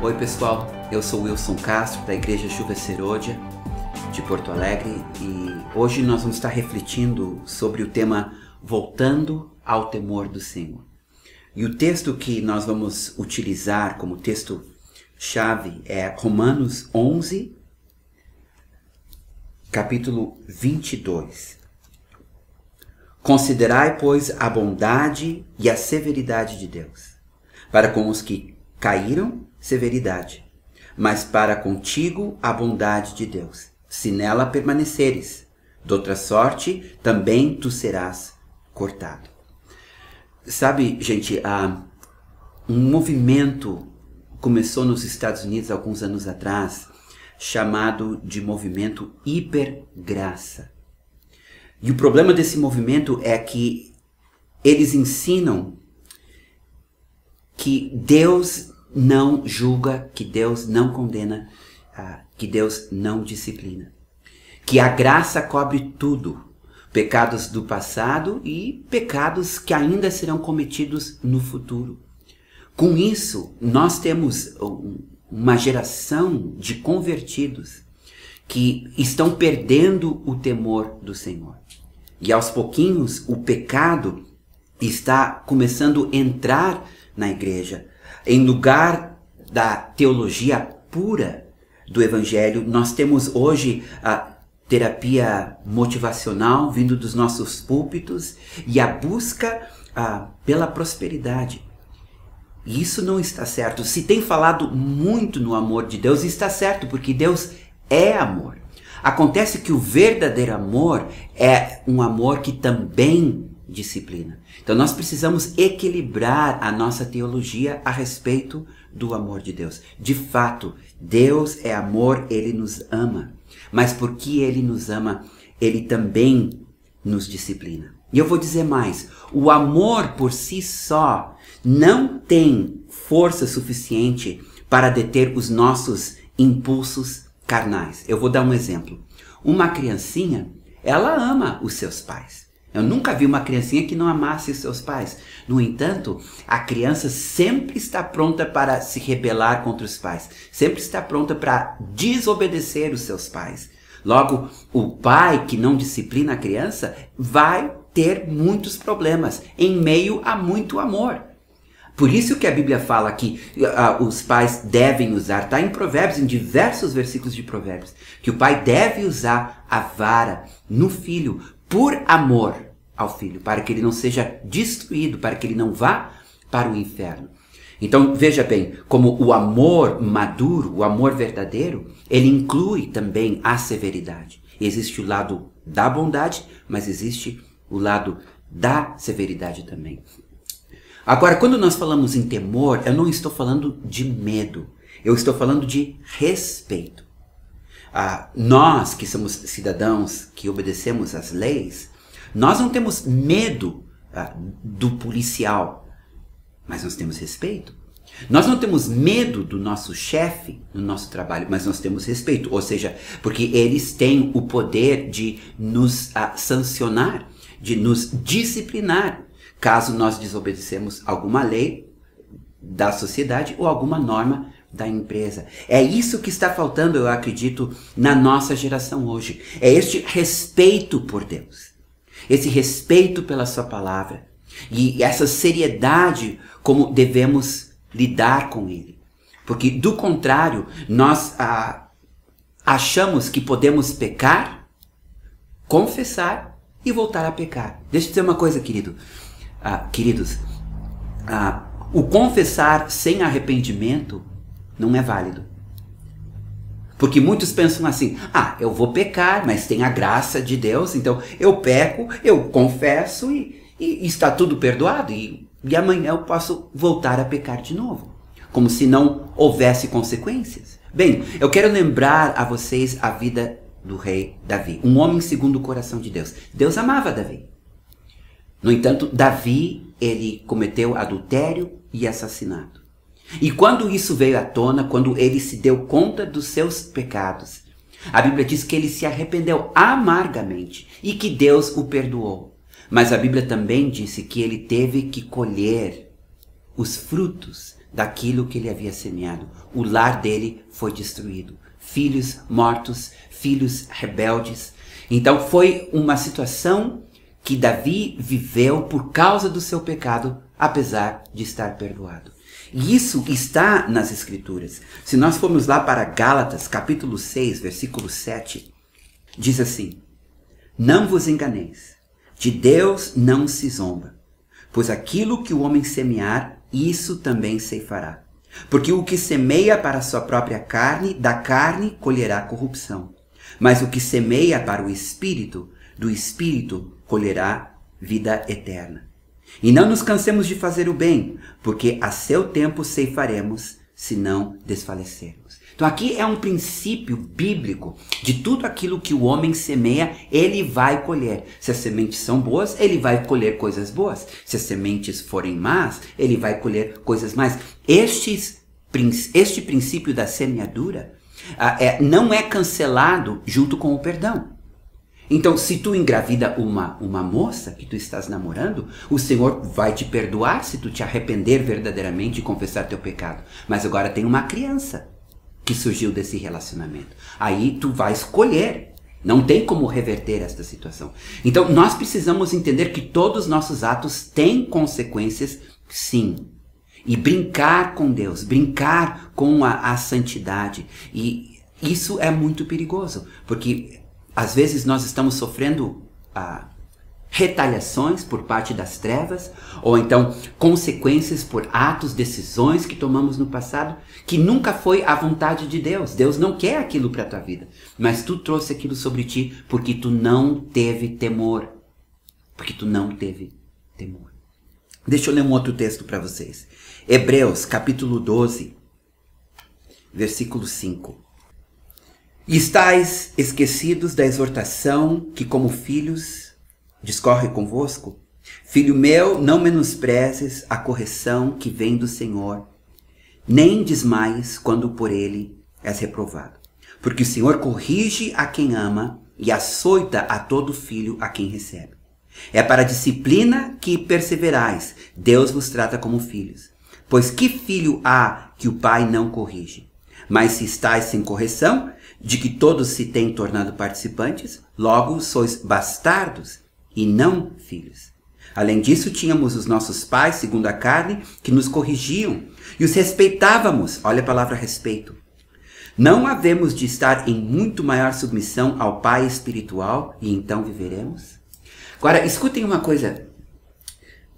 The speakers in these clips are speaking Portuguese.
Oi pessoal, eu sou Wilson Castro da Igreja Chuva Serôdia de Porto Alegre e hoje nós vamos estar refletindo sobre o tema Voltando ao Temor do Senhor. E o texto que nós vamos utilizar como texto-chave é Romanos 11, capítulo 22. Considerai, pois, a bondade e a severidade de Deus. Para com os que caíram, severidade, mas para contigo a bondade de Deus. Se nela permaneceres, de outra sorte também tu serás cortado. Sabe, gente, um movimento começou nos Estados Unidos alguns anos atrás, chamado de movimento hipergraça. E o problema desse movimento é que eles ensinam que Deus não julga, que Deus não condena, que Deus não disciplina. Que a graça cobre tudo, pecados do passado e pecados que ainda serão cometidos no futuro. Com isso, nós temos uma geração de convertidos que estão perdendo o temor do Senhor. E aos pouquinhos o pecado está começando a entrar na igreja. Em lugar da teologia pura do Evangelho, nós temos hoje a terapia motivacional vindo dos nossos púlpitos e a busca pela prosperidade. E isso não está certo. Se tem falado muito no amor de Deus, está certo, porque Deus é amor. Acontece que o verdadeiro amor é um amor que também disciplina. Então nós precisamos equilibrar a nossa teologia a respeito do amor de Deus. De fato, Deus é amor, Ele nos ama. Mas porque Ele nos ama, Ele também nos disciplina. E eu vou dizer mais, o amor por si só não tem força suficiente para deter os nossos impulsos carnais. Eu vou dar um exemplo. Uma criancinha, ela ama os seus pais. Eu nunca vi uma criancinha que não amasse os seus pais. No entanto, a criança sempre está pronta para se rebelar contra os pais. Sempre está pronta para desobedecer os seus pais. Logo, o pai que não disciplina a criança vai ter muitos problemas em meio a muito amor. Por isso que a Bíblia fala que os pais devem usar, está em Provérbios, em diversos versículos de Provérbios, que o pai deve usar a vara no filho por amor ao filho, para que ele não seja destruído, para que ele não vá para o inferno. Então veja bem, como o amor maduro, o amor verdadeiro, ele inclui também a severidade. Existe o lado da bondade, mas existe o lado da severidade também. Agora, quando nós falamos em temor, eu não estou falando de medo. Eu estou falando de respeito. Nós que somos cidadãos, que obedecemos às leis, nós não temos medo do policial, mas nós temos respeito. Nós não temos medo do nosso chefe no nosso trabalho, mas nós temos respeito. Ou seja, porque eles têm o poder de nos sancionar, de nos disciplinar, caso nós desobedecemos alguma lei da sociedade ou alguma norma da empresa. É isso que está faltando, eu acredito, na nossa geração hoje. É este respeito por Deus. Esse respeito pela sua palavra. E essa seriedade como devemos lidar com ele. Porque, do contrário, nós achamos que podemos pecar, confessar e voltar a pecar. Deixa eu dizer uma coisa, queridos. O confessar sem arrependimento não é válido. Porque muitos pensam assim, eu vou pecar, mas tem a graça de Deus, então eu peco, eu confesso e está tudo perdoado e amanhã eu posso voltar a pecar de novo. Como se não houvesse consequências. Bem, eu quero lembrar a vocês a vida do rei Davi, um homem segundo o coração de Deus. Deus amava Davi. No entanto, Davi, ele cometeu adultério e assassinato. E quando isso veio à tona, quando ele se deu conta dos seus pecados, a Bíblia diz que ele se arrependeu amargamente e que Deus o perdoou. Mas a Bíblia também disse que ele teve que colher os frutos daquilo que ele havia semeado. O lar dele foi destruído. Filhos mortos, filhos rebeldes. Então foi uma situação que Davi viveu por causa do seu pecado, apesar de estar perdoado. E isso está nas Escrituras. Se nós formos lá para Gálatas, capítulo 6, versículo 7, diz assim: não vos enganeis, de Deus não se zomba, pois aquilo que o homem semear, isso também ceifará. Porque o que semeia para a sua própria carne, da carne colherá corrupção. Mas o que semeia para o Espírito, do Espírito colherá vida eterna. E não nos cansemos de fazer o bem, porque a seu tempo ceifaremos, se não desfalecermos. Então aqui é um princípio bíblico de tudo aquilo que o homem semeia, ele vai colher. Se as sementes são boas, ele vai colher coisas boas. Se as sementes forem más, ele vai colher coisas más. Este princípio da semeadura não é cancelado junto com o perdão. Então, se tu engravida uma moça que tu estás namorando, o Senhor vai te perdoar se tu te arrepender verdadeiramente e confessar teu pecado. Mas agora tem uma criança que surgiu desse relacionamento. Aí tu vai escolher. Não tem como reverter esta situação. Então, nós precisamos entender que todos os nossos atos têm consequências, sim. E brincar com Deus, brincar com a santidade. E isso é muito perigoso, porque às vezes nós estamos sofrendo retaliações por parte das trevas, ou então consequências por atos, decisões que tomamos no passado, que nunca foi a vontade de Deus. Deus não quer aquilo para a tua vida, mas tu trouxe aquilo sobre ti porque tu não teve temor. Porque tu não teve temor. Deixa eu ler um outro texto para vocês. Hebreus, capítulo 12, versículo 5. E estáis esquecidos da exortação que, como filhos, discorre convosco? Filho meu, não menosprezes a correção que vem do Senhor, nem desmaies quando por ele és reprovado. Porque o Senhor corrige a quem ama e açoita a todo filho a quem recebe. É para a disciplina que perseverais. Deus vos trata como filhos. Pois que filho há que o pai não corrige? Mas se estáis sem correção, de que todos se têm tornado participantes, logo sois bastardos e não filhos. Além disso, tínhamos os nossos pais, segundo a carne, que nos corrigiam e os respeitávamos. Olha a palavra respeito. Não havemos de estar em muito maior submissão ao Pai espiritual e então viveremos? Agora, escutem uma coisa.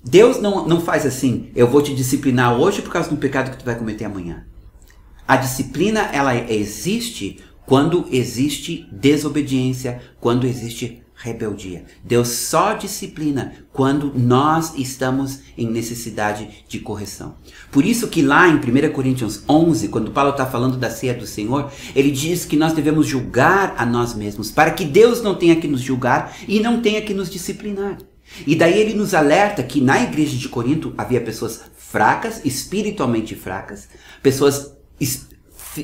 Deus não faz assim: eu vou te disciplinar hoje por causa do pecado que tu vai cometer amanhã. A disciplina, ela existe quando existe desobediência, quando existe rebeldia. Deus só disciplina quando nós estamos em necessidade de correção. Por isso que lá em 1 Coríntios 11, quando Paulo está falando da ceia do Senhor, ele diz que nós devemos julgar a nós mesmos, para que Deus não tenha que nos julgar e não tenha que nos disciplinar. E daí ele nos alerta que na igreja de Corinto havia pessoas fracas, espiritualmente fracas, pessoas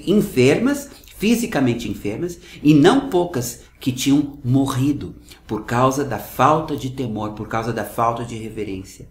enfermas, fisicamente enfermas, e não poucas que tinham morrido por causa da falta de temor, por causa da falta de reverência.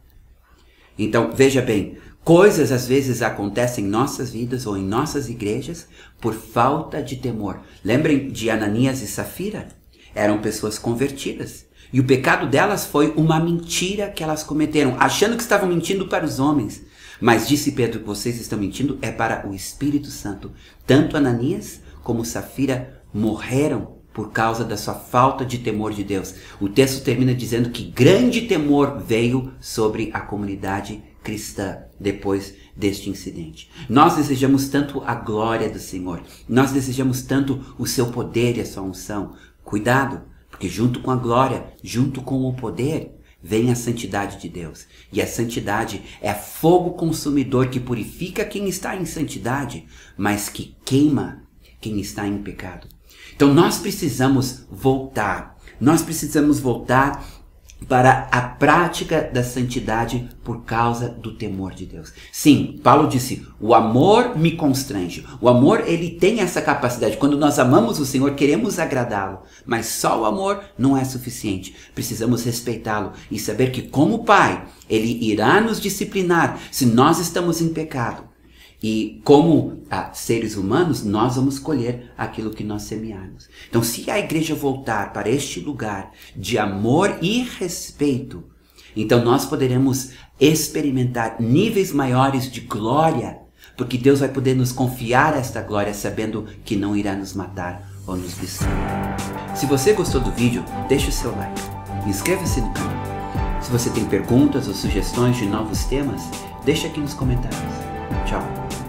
Então, veja bem, coisas às vezes acontecem em nossas vidas ou em nossas igrejas por falta de temor. Lembrem de Ananias e Safira? Eram pessoas convertidas. E o pecado delas foi uma mentira que elas cometeram, achando que estavam mentindo para os homens. Mas disse Pedro que vocês estão mentindo é para o Espírito Santo. Tanto Ananias como Safira morreram por causa da sua falta de temor de Deus. O texto termina dizendo que grande temor veio sobre a comunidade cristã depois deste incidente. Nós desejamos tanto a glória do Senhor. Nós desejamos tanto o seu poder e a sua unção. Cuidado, porque junto com a glória, junto com o poder, vem a santidade de Deus. E a santidade é fogo consumidor que purifica quem está em santidade, mas que queima quem está em pecado. Então nós precisamos voltar. Nós precisamos voltar para a prática da santidade por causa do temor de Deus. Sim, Paulo disse, o amor me constrange. O amor, ele tem essa capacidade. Quando nós amamos o Senhor, queremos agradá-lo. Mas só o amor não é suficiente. Precisamos respeitá-lo e saber que como Pai, ele irá nos disciplinar se nós estamos em pecado. E como seres humanos, nós vamos colher aquilo que nós semearmos. Então, se a igreja voltar para este lugar de amor e respeito, então nós poderemos experimentar níveis maiores de glória, porque Deus vai poder nos confiar esta glória sabendo que não irá nos matar ou nos destruir. Se você gostou do vídeo, deixe o seu like. Inscreva-se no canal. Se você tem perguntas ou sugestões de novos temas, deixe aqui nos comentários. Tchau!